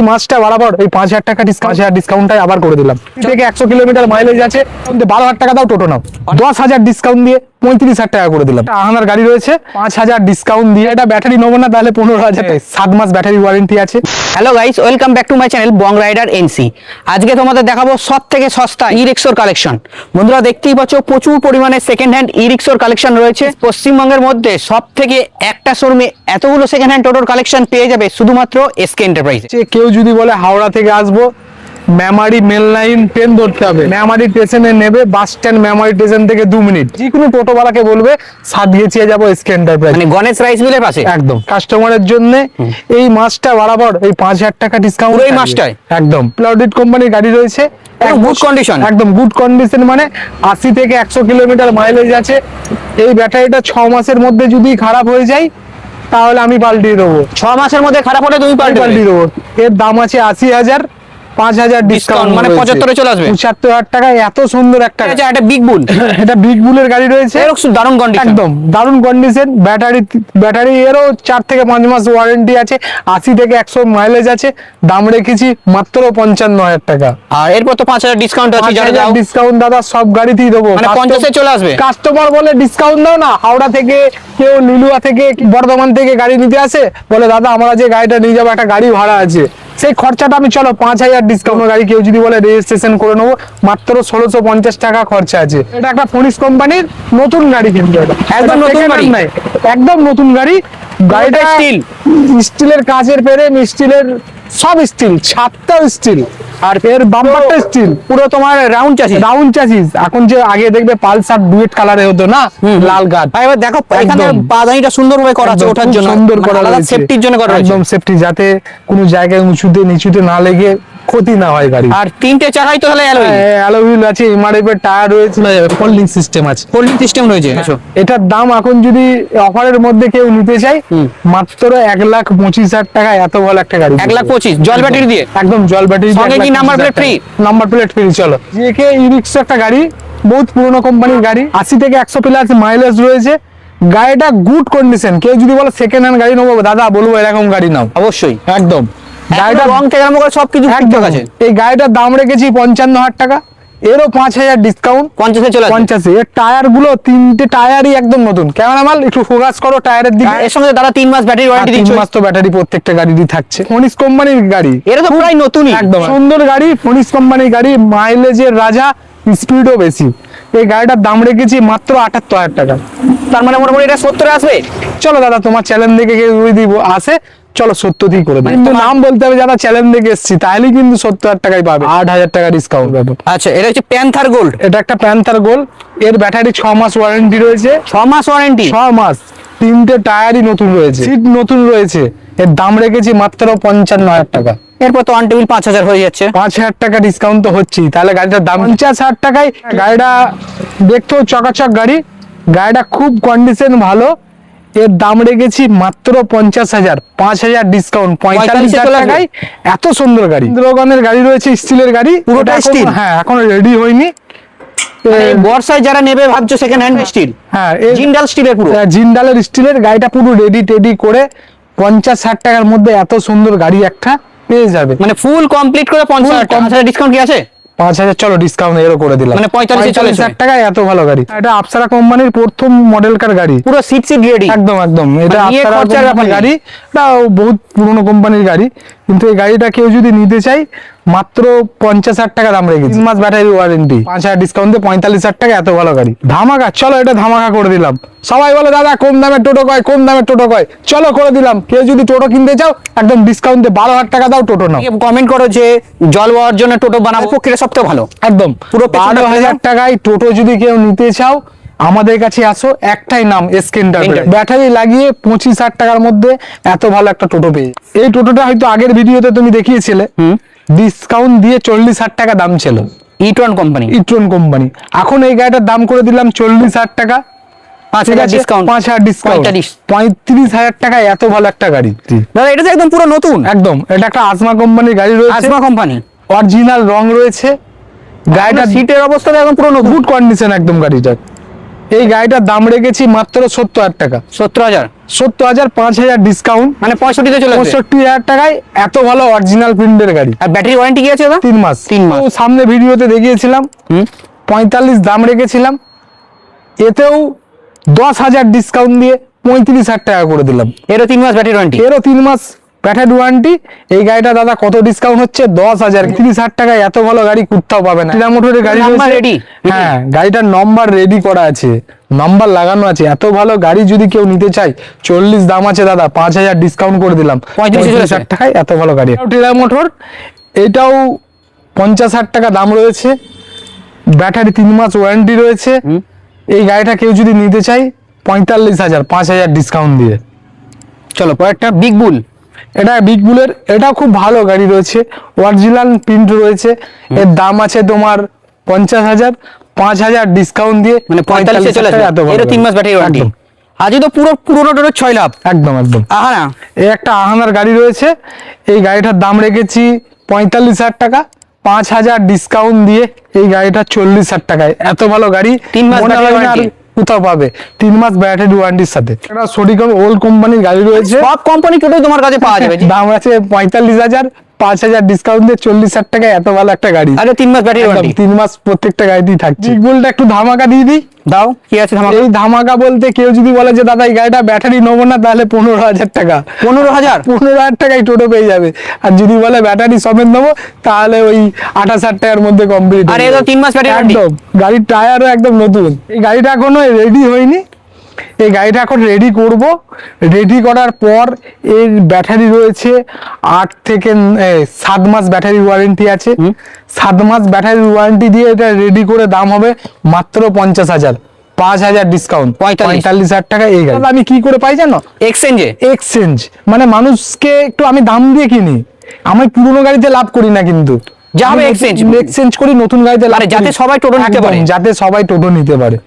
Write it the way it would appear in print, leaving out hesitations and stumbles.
মাসটা বরাবর এই 5,000 টাকা ডিসকাউন্টটাই আবার করে দিলাম। থেকে 100 কিলোমিটার মাইলেজ আছে, 12,000 টাকা দাও টোটো নাও, 10,000 ডিসকাউন্ট দিয়ে 35,000 টাকা করে দিলাম। আহানার গাড়ি রয়েছে 5,000 ডিসকাউন্ট দিয়ে। এটা ব্যাটারি নেবো না তাহলে 15,000, 7 মাস ব্যাটারি ওয়ারেন্টি আছে। Hello guys, welcome back to my channel Bong rider NC. আজকে তোমাদের দেখাবো সব থেকে সস্তা ই রিক্সার কালেকশন। বন্ধুরা দেখতেই পাচ্ছ প্রচুর পরিমাণে সেকেন্ড হ্যান্ড ই রিক্সার কালেকশন রয়েছে। পশ্চিমবঙ্গের মধ্যে সব থেকে একটা শোরুমে এতগুলো সেকেন্ড হ্যান্ড টোটোর কালেকশন পেয়ে যাবে শুধুমাত্র এসকে এন্টারপ্রাইজে। কেউ যদি বলে হাওড়া থেকে আসবো, মেমারি মেল লাইন ট্রেন ধরতে হবে, মেমারি স্টেশনে নেবে, বাস স্ট্যান্ড মেমারি স্টেশন থেকে 2 মিনিট। যে কোনো টোটোওয়ালাকে বলবে সাতগেছিয়া যাবো এসকে এন্টারপ্রাইজ, মানে গণেশ রাইস মিলের পাশে একদম। কাস্টমারের জন্য এই মাসটা বরাবর এই 5,000 টাকা ডিসকাউন্ট, পুরো এই মাসটায় একদম। প্লাউডিড কোম্পানির গাড়ি রয়েছে, গুড কন্ডিশন, একদম গুড কন্ডিশন, মানে 80 থেকে 100 কিলোমিটার মাইলেজ আছে। এই ব্যাটারিটা 6 মাসের মধ্যে যদি খারাপ হয়ে যায় তাহলে আমি পাল্টিয়ে দেবো। 6 মাসের মধ্যে খারাপ হলে তুমি পাল্টিয়ে দেবো। এর দাম আছে 80,000, 5,000 ডিসকাউন্ট, মানে 75 চলে আসবে। 75,000 টাকায় এত সুন্দর একটা এটা বিগ বুল, এটা বিগ বুলের গাড়ি রয়েছে, দারুণ কন্ডিশন, একদম দারুণ কন্ডিশন। ব্যাটারি এরও 4 থেকে 5 মাস ওয়ারেন্টি আছে, 80 থেকে 100 মাইলেজ আছে। দাম রেখেছি মাত্র 55,000 টাকা। আর এরপর তো 5,000 ডিসকাউন্ট আছে। যারা দাও ডিসকাউন্ট দাদা সব গাড়িতেই দেবো, মানে 50 এ চলে আসবে। কাস্টমার বলে ডিসকাউন্ট দাও না, হাওড়া থেকে কেউ, লিলুয়া থেকে, বর্ধমান থেকে গাড়ি নিতে আসে, বলে দাদা আমরা যে গাড়িটা নিয়ে যাবো একটা গাড়ি ভাড়া আছে, সেই খরচাটা আমি চলো 5,000 ডিসকাউন্ট। গাড়ি কেউ যদি বলে রেজিস্ট্রেশন করে নেবো, মাত্র 1650 টাকা খরচা আছে। এটা একটা ফোনিস কোম্পানির নতুন গাড়ি, কিন্তু এটা একদম নতুন গাড়ি, একদম নতুন গাড়ি। গাড়িটা স্টিলের কাচের ফ্রেম, স্টিলের সব স্টিল, ছাদটাও স্টিল, আর এর বাম্পারটা স্টিল, পুরো তোমার রাউন্ড চাসিস। এখন যে আগে দেখবে পালসার ডুয়েট কালারে হতো না, লাল গার্ড। এবার দেখো এখানে পাদানিটা সুন্দরভাবে করা আছে, ওঠার জন্য সুন্দর করা আছে, সেফটির জন্য করা আছে, একদম সেফটি, যাতে কোনো জায়গায় উঁচুতে নিচুতে না লেগে ক্ষতি না হয় গাড়ি। আর 3টে চাকাই তো তাহলে অ্যালয় হুইল আছে, এমআরএফ এর টায়ার রয়েছে, ফোল্ডিং সিস্টেম আছে, রয়েছে। এটার দাম এখন যদি অফারের মধ্যে কেউ নিতে চায় মাত্র 1,25,000 টাকা। এত ভালো একটা গাড়ি, 1,25,000 জল ব্যাটারি দিয়ে, একদম জল ব্যাটারি সঙ্গে কি number plate free? Number plate free. চলো জেকে ই-রিক্সা একটা গাড়ি, বহুত পুরনো কোম্পানির গাড়ি, 80 থেকে 100 প্লাস মাইলেজ রয়েছে। গাড়িটা গুড কন্ডিশন। কেউ যদি বলে সেকেন্ড হ্যান্ড গাড়ি নেবো, দাদা বলবো এরকম গাড়ি নাও, অবশ্যই একদম। গাড়িটা রং থেকে আরম্ভ করে সবকিছু একদম আছে। এই গাড়িটার দাম রেখেছি 55,000 টাকা, এরও 5,000 ডিসকাউন্ট, 50 চলে আসবে। 50। এর টায়ার গুলো 3টে টায়ারই একদম নতুন। ক্যামেরাম্যান একটু ফোকাস করো টায়ারের দিকে। এর সঙ্গে তারা 3 মাস ব্যাটারি ওয়ারেন্টি দিচ্ছে। 3 মাস তো ব্যাটারি প্রত্যেকটা গাড়িরই থাকছে। ফোনিস কোম্পানির গাড়ি, এটা তো প্রায় নতুনই, একদম সুন্দর গাড়ি। ফোনিস কোম্পানির গাড়ি, মাইলেজের রাজা, স্পিডও বেশি। এই গাড়িটার দাম রেখেছি মাত্র 78,000 টাকা। তার মানে মোটামুটি এটা 70 আসবে। চলো দাদা, তোমার চ্যালেঞ্জ দেখে কেউ দিব আসে, চলো 70 করে দিই। কিন্তু নাম বলতে হবে যারা চ্যালেঞ্জ দেখে এসেছি, তাহলে কিন্তু 70,000 টাকায় পাবে, 8,000 টাকা ডিসকাউন্ট পাবে। আচ্ছা, এটা হচ্ছে প্যান্থার গোল্ড। এটা একটা প্যান্থার গোল্ড, এর ব্যাটারি 6 মাস ওয়ারেন্টি রয়েছে। 6 মাস ওয়ারেন্টি, 6 মাস। 3টে টায়ারই নতুন রয়েছে, সিট নতুন রয়েছে। এর দাম রেখেছি মাত্র 55,000 টাকা। এরপর তো অন টেবিল 5,000 হয়ে যাচ্ছে, 5,000 টাকা ডিসকাউন্ট তো হচ্ছেই। তাহলে গাড়িটার দাম 50,000 টাকায়। গাড়িটা দেখতেও চকাচক গাড়ি, গাড়িটা খুব কন্ডিশন ভালো। এর দাম রেখেছি মাত্র 50,000, 5,000 ডিসকাউন্ট, 45,000 টাকায়। এত সুন্দর গাড়ি, ইন্দ্রগণের গাড়ি রয়েছে, স্টিলের গাড়ি, পুরোটাই স্টিল। হ্যাঁ, এখনো রেডি হয়নি। বর্ষায় যারা নেবে ভাবছো সেকেন্ড হ্যান্ড স্টিল, হ্যাঁ জিন্দাল স্টিলের, পুরো জিন্দালের স্টিলের গাড়িটা পুরো রেডি করে 50,000 টাকার মধ্যে এত সুন্দর গাড়ি একটা পেয়ে যাবে। মানে ফুল কমপ্লিট করে 50,000 ডিসকাউন্ট কি আছে? 5,000 চলো ডিসকাউন্ট এরও করে দিলাম, মানে 45,000 টাকায় এত ভালো গাড়ি। এটা আপসারা কোম্পানির প্রথম মডেলকার গাড়ি, পুরো সিট রেডি, একদম। এটা আপসারা কোম্পানির গাড়ি, এটা বহুত পুরনো কোম্পানির গাড়ি। কিন্তু এই গাড়িটা কেউ যদি নিতে চাই মাত্র 50,000 টাকা দাম রেখেছি। 3 মাস ব্যাটারি ওয়ারেন্টি, 5,000 ডিসকাউন্ট দিয়ে 45,000 টাকা। এত ভালো গাড়ি, ধামাকা। চলো এটা ধামাকা করে দিলাম। সবাই বলে দাদা কম দামের টোটো কয়, কম দামের টোটো কয়, চলো করে দিলাম। কেউ যদি টোটো কিনতে চাও একদম ডিসকাউন্ট দিয়ে 12,000 টাকা দাও, টোটো নাও। কমেন্ট করো যে জল হওয়ার জন্য টোটো বানাবো, পক্ষে সবথেকে ভালো, একদম পুরো 12,000 টাকায় টোটো যদি কেউ নিতে চাও আমাদের কাছে আসো। একটাই নাম, এসকে এন্টারপ্রাইজ। ব্যাটারি লাগিয়ে 25,000 টাকার মধ্যে এত ভালো একটা টোটো পেয়ে। এই টোটোটা হয়তো আগের ভিডিওতে তুমি দেখিয়েছিলে, ডিসকাউন্ট দিয়ে 40,000 টাকা দাম ছিল, ইট্রন কোম্পানি। এখন এই গাড়িটার দাম করে দিলাম 40,000 টাকা, 5,000 ডিসকাউন্ট, 5,000 ডিসকাউন্ট, 35,000 টাকায় এত ভালো একটা গাড়ি। দাদা এটা তো একদম পুরো নতুন, একদম। এটা একটা আজমা কোম্পানির গাড়ি রয়েছে, আজমা কোম্পানি, অরিজিনাল রং রয়েছে। গাড়িটার সিটের অবস্থা একদম পুরো গুড কন্ডিশন, একদম গাড়িটার। এই গাড়িটার দাম রেখেছি মাত্র 70,000 টাকা। 70,000 70,000, 5,000 ডিসকাউন্ট, মানে 65-তে চলে আসবে। 65,000 টাকায় এত ভালো অরিজিনাল প্রিন্টের গাড়ি। আর ব্যাটারি ওয়ারেন্টি কি আছে দাদা? 3 মাস। 3 মাস। তো সামনে ভিডিওতে দেখিয়েছিলাম 45 দাম রেখেছিলাম, এতেও 10,000 ডিসকাউন্ট দিয়ে 35,000 টাকা করে দিলাম। এরও 3 মাস ব্যাটারি ওয়ারেন্টি। এরও 3 মাস ব্যাটারি ওয়ারেন্টি। এই গাড়িটা দাদা কত ডিসকাউন্ট হচ্ছে? 10,000। 30,000 টাকায় এত ভালো গাড়ি কোথাও পাবে না। টিটা মোটরের গাড়ি নাম্বার রয়েছে। ready? হ্যাঁ, গাড়িটার নম্বর রেডি করা আছে, নাম্বার লাগানো আছে। এত ভালো গাড়ি যদি কেউ নিতে চায়, 40 দাম আছে দাদা, 5,000 ডিসকাউন্ট করে দিলাম, 35,000 টাকায় এত ভালো গাড়ি। টিটা মোটর, এটাও 50,000 টাকা দাম রয়েছে, ব্যাটারি 3 মাস ওয়ারেন্টি রয়েছে। এই গাড়িটা কেউ যদি নিতে চায় 45,000, 5,000 ডিসকাউন্ট দিয়ে। চলো পরেরটা বিগ বুল। এটা বিগ বুলের, এটা খুব ভালো গাড়ি রয়েছে, অরিজিনাল প্রিন্ট রয়েছে। এর দাম আছে তোমার 50,000, 5,000 ডিসকাউন্ট দিয়ে মানে 45-এ চলে আসবে। এরও 3 মাস ব্যাটারি ওয়ারেন্টি। আজই তো পুরো পুরোনো টোটোর 6 লাভ। একদম একদম। আহানা, এই একটা আহানার গাড়ি রয়েছে, এই গাড়িটার দাম রেখেছি 45,000 টাকা, 5,000 ডিসকাউন্ট দিয়ে এই গাড়িটা 40,000 টাকায়। এত ভালো গাড়ি 3 মাস মনে ব্যাটারি হয় না আর ওয়ারেন্টি। কোথাও পাবে। 3 মাস ব্যাটারি ওয়ারেন্টির সাথে একটা সোডিকম ওল্ড কোম্পানির গাড়ি রয়েছে, সব কোম্পানি টোটোই তোমার কাছে পাওয়া যাবে। দাম আছে 45,000, 5,000 ডিসকাউন্ট দিয়ে 40,000 টাকায় এত ভালো একটা গাড়ি। আরে 3 মাস ব্যাটারি ওয়ারেন্টি। 3 মাস প্রত্যেকটা গাড়িতেই থাকছে। বিগ বুলটা একটু ধামাকা দিয়ে দিই। দাও, কি আছে ধামাকা? এই ধামাকা বলতে কেউ যদি বলে যে দাদা এই গাড়িটা ব্যাটারি নেবো না, তাহলে 15,000 টাকা। 15,000? 15,000 টাকায় টোটো পেয়ে যাবে। আর যদি বলে ব্যাটারি সমেত নেবো, তাহলে ওই 28,000 টাকার মধ্যে কমপ্লিট। আর এর 3 মাস ব্যাটারি ওয়ারেন্টি। একদম, গাড়ির টায়ারও একদম নতুন। এই গাড়িটা এখনো রেডি হয়নি, এই গাড়িটা এখন রেডি করব। রেডি করার পর এর ব্যাটারি রয়েছে 8 থেকে 7 মাস ব্যাটারি ওয়ারেন্টি আছে। 7 মাস ব্যাটারি ওয়ারেন্টি দিয়ে এটা রেডি করে দাম হবে মাত্র 50,000, 5,000 ডিসকাউন্ট, 45,000 টাকা। এই গাড়ি আমি কি করে পাই জানো? এক্সচেঞ্জে। এক্সচেঞ্জ মানে মানুষকে একটু আমি দাম দিয়ে কিনি, আমি পুরোনো গাড়িতে লাভ করি না, কিন্তু যা হবে আমি exchange। এক্সচেঞ্জ করি, নতুন গাড়িতে লাভ আরে যাতে করি। সবাই টোটো নিতে একদম, পারে। যাতে সবাই টোটো নিতে পারে।